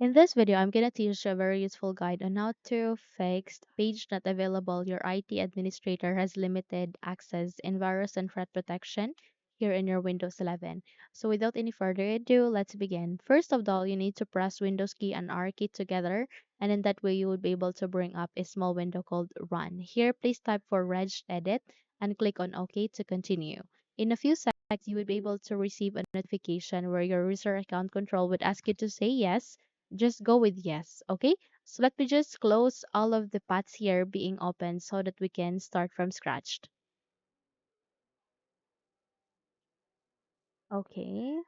In this video, I'm going to teach you a very useful guide on how to fix page not available. Your IT administrator has limited access in virus and threat protection here in your Windows 11. So without any further ado, let's begin. First of all, you need to press Windows key and R key together, and in that way you will be able to bring up a small window called Run. Here, please type for regedit and click on OK to continue. In a few seconds, you will be able to receive a notification where your user account control would ask you to say yes. Just go with yes. Okay, so let me just close all of the paths here being open so that we can start from scratch. Okay,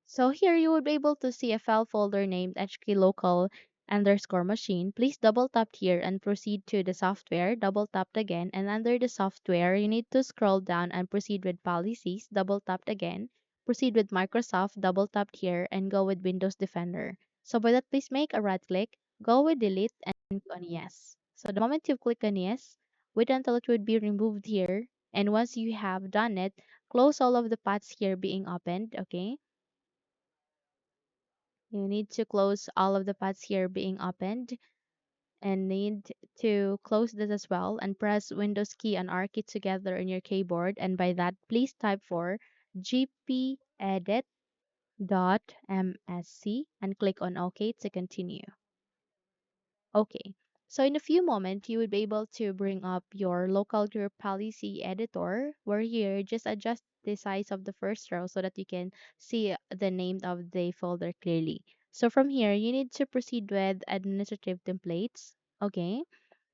so here you will be able to see a file folder named hklocal underscore machine. Please double tap here and proceed to the software. Double tapped again, and under the software you need to scroll down and proceed with policies. Double tapped again. Proceed with Microsoft. Double tapped here and go with Windows Defender. So by that, please make a right click, go with delete, and click on yes. So the moment you click on yes, wait until it would be removed here. And once you have done it, close all of the paths here being opened. Okay, you need to close all of the paths here being opened and need to close this as well and press Windows key and R key together on your keyboard. And by that, please type for gpedit.msc and click on OK to continue. Okay. So in a few moments, you will be able to bring up your local group policy editor where here just adjust the size of the first row so that you can see the name of the folder clearly. So from here, you need to proceed with administrative templates. Okay.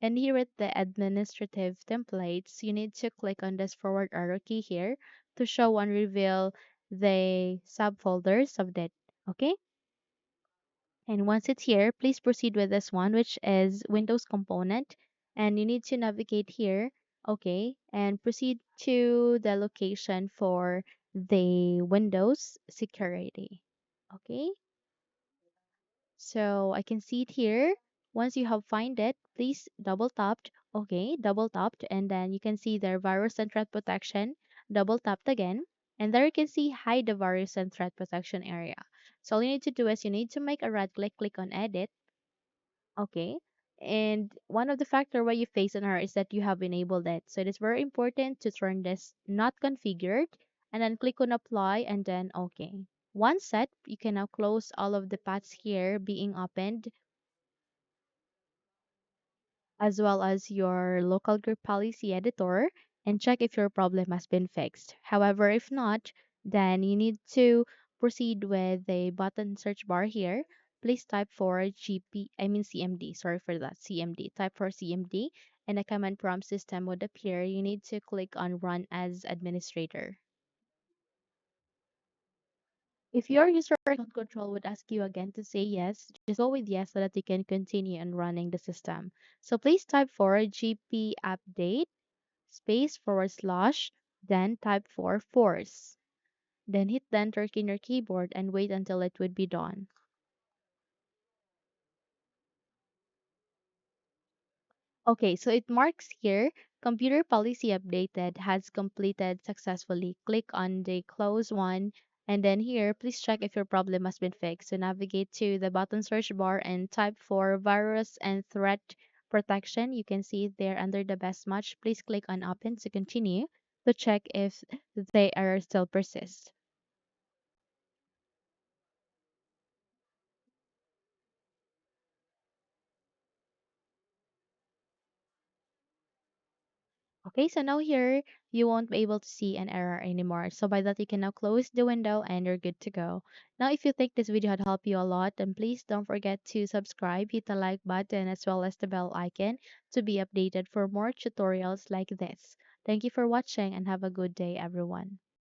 And here at the administrative templates, you need to click on this forward arrow key here to show and reveal the subfolders of that. Okay. And once it's here, please proceed with this one, which is Windows component. And you need to navigate here. Okay. And proceed to the location for the Windows security. Okay. So I can see it here. Once you have find it, please double tapped. Okay. Double tapped. And then you can see their virus and threat protection. Double tapped again. And there you can see hide the virus and threat protection area. So all you need to do is you need to make a right click, click on edit. Okay. And one of the factor why you face an error is that you have enabled it. So it is very important to turn this not configured and then click on apply and then okay. Once set, you can now close all of the paths here being opened as well as your local group policy editor and check if your problem has been fixed. However, if not, then you need to proceed with the button search bar here. Please type for CMD. Sorry for that, CMD. Type for CMD and a command prompt system would appear. You need to click on Run as Administrator. If your user account control would ask you again to say yes, just go with yes so that you can continue on running the system. So please type for gpupdate space forward slash, then type for force. Then hit the enter key in your keyboard and wait until it would be done. Okay, so it marks here computer policy updated has completed successfully. Click on the close one and then here please check if your problem has been fixed. So navigate to the button search bar and type for virus and threat protection. You can see it there under the best match. Please click on open to continue to check if the error still persists. Okay, so now here you won't be able to see an error anymore. So by that you can now close the window and you're good to go. Now if you think this video had helped you a lot, then please don't forget to subscribe, hit the like button as well as the bell icon to be updated for more tutorials like this. Thank you for watching and have a good day everyone.